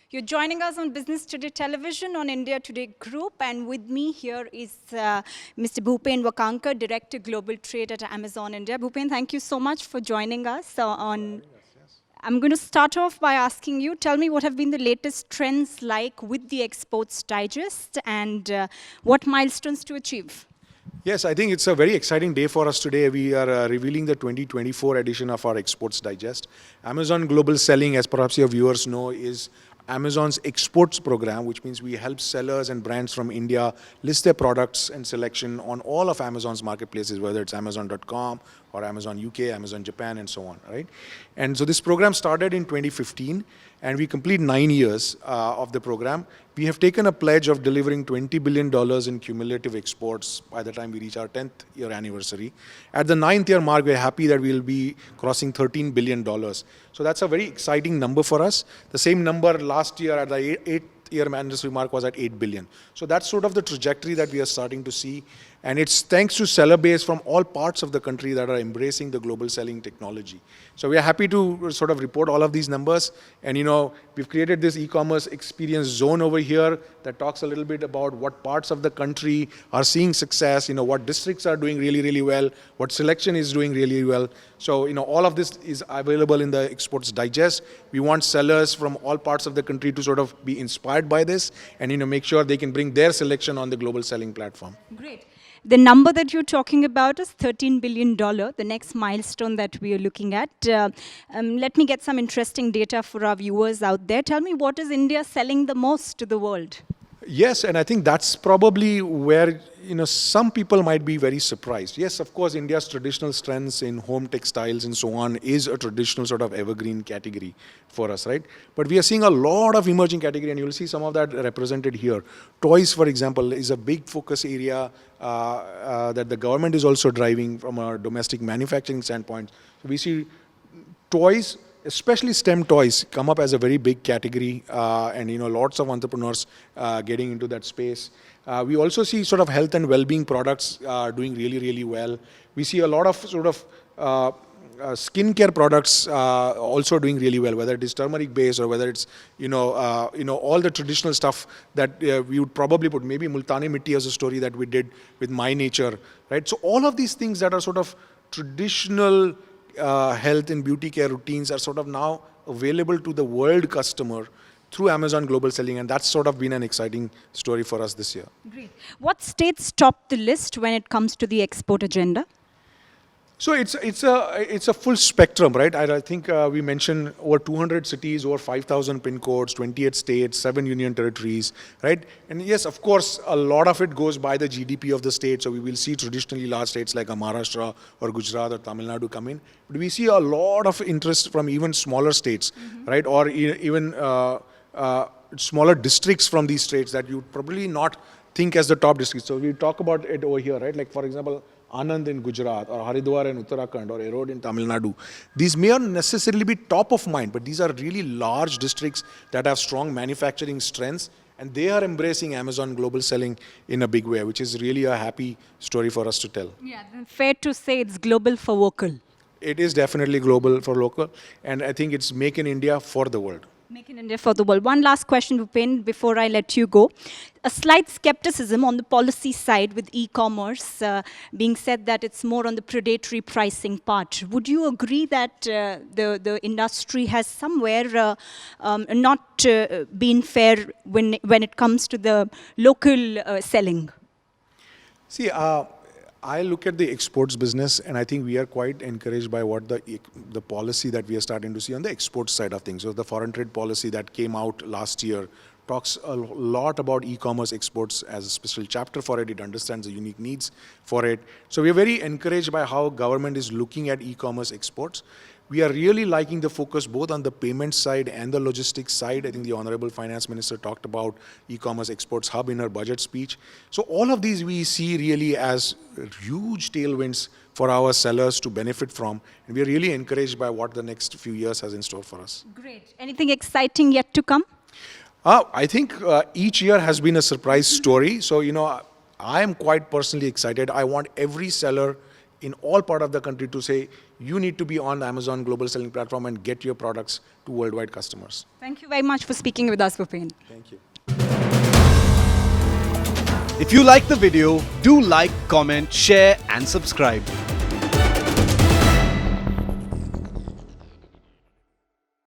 You're joining us on Business Today Television on India Today Group, and with me here is Mr. Bhupen Wakankar, Director Global Trade at Amazon India. Bhupen, thank you so much for joining us on. I'm going to start off by asking you, tell me what have been the latest trends like with the Exports Digest and what milestones to achieve? Yes, I think it's a very exciting day for us today. We are revealing the 2024 edition of our Exports Digest. Amazon Global Selling, as perhaps your viewers know, is Amazon's exports program, which means we help sellers and brands from India list their products and selection on all of Amazon's marketplaces, whether it's Amazon.com or Amazon UK, Amazon Japan, and so on, right? And so this program started in 2015, and we complete 9 years of the program. We have taken a pledge of delivering $20 billion in cumulative exports by the time we reach our 10th year anniversary. At the 9th year mark, we're happy that we'll be crossing $13 billion. So that's a very exciting number for us. The same number last year at the 8th year anniversary mark was at 8 billion. So that's sort of the trajectory that we are starting to see. And it's thanks to seller base from all parts of the country that are embracing the global selling technology. So we are happy to sort of report all of these numbers. And we've created this e-commerce experience zone over here that talks a little bit about what parts of the country are seeing success, what districts are doing really, really well, what selection is doing really well. So, all of this is available in the Exports Digest. We want sellers from all parts of the country to sort of be inspired by this and, make sure they can bring their selection on the global selling platform. Great. The number that you're talking about is $13 billion, the next milestone that we are looking at. Let me get some interesting data for our viewers out there. Tell me, what is India selling the most to the world? Yes, and I think that's probably where some people might be very surprised. Yes, of course, India's traditional strengths in home textiles and so on is a traditional sort of evergreen category for us, right? But we are seeing a lot of emerging category, and you'll see some of that represented here. Toys, for example, is a big focus area that the government is also driving from a domestic manufacturing standpoint. So we see toys, especially STEM toys, come up as a very big category, and lots of entrepreneurs getting into that space. We also see sort of health and well-being products doing really, really well. We see a lot of sort of skincare products also doing really well, whether it is turmeric based or whether it's all the traditional stuff that we would probably put. Maybe Multani Mitti as a story that we did with My Nature, right? So all of these things that are sort of traditional health and beauty care routines are sort of now available to the world customer through Amazon Global Selling, and that's sort of been an exciting story for us this year. Great. What states top the list when it comes to the export agenda? So it's a full spectrum, right? I think we mentioned over 200 cities, over 5,000 pin codes, 28 states, 7 union territories, right? And yes, of course, a lot of it goes by the GDP of the state. So we will see traditionally large states like Maharashtra or Gujarat or Tamil Nadu come in. But we see a lot of interest from even smaller states, right? Or even smaller districts from these states that you would probably not think as the top districts. So we talk about it over here, right? Like, for example, Anand in Gujarat, or Haridwar in Uttarakhand, or Erode in Tamil Nadu. These may not necessarily be top of mind, but these are really large districts that have strong manufacturing strengths, and they are embracing Amazon Global Selling in a big way, which is really a happy story for us to tell. Yeah, fair to say it's global for vocal. It is definitely global for local, and I think it's Make in India for the world. Make in India for the world. One last question, Bhupen, before I let you go. A slight skepticism on the policy side with e-commerce being said that it's more on the predatory pricing part. Would you agree that the industry has somewhere not been fair when it comes to the local selling? See, I look at the exports business, and I think we are quite encouraged by what the policy that we are starting to see on the export side of things. So the foreign trade policy that came out last year talks a lot about e-commerce exports as a special chapter for it. It understands the unique needs for it. So we are very encouraged by how government is looking at e-commerce exports. We are really liking the focus both on the payment side and the logistics side. I think the Honorable Finance Minister talked about e-commerce exports hub in her budget speech. So all of these we see really as huge tailwinds for our sellers to benefit from. And we are really encouraged by what the next few years has in store for us. Great. Anything exciting yet to come? I think each year has been a surprise story. So, I am quite personally excited. I want every seller in all part of the country to say, you need to be on the Amazon global selling platform and get your products to worldwide customers. Thank you very much for speaking with us, Bhupen. Thank you. If you like the video, do like, comment, share and subscribe.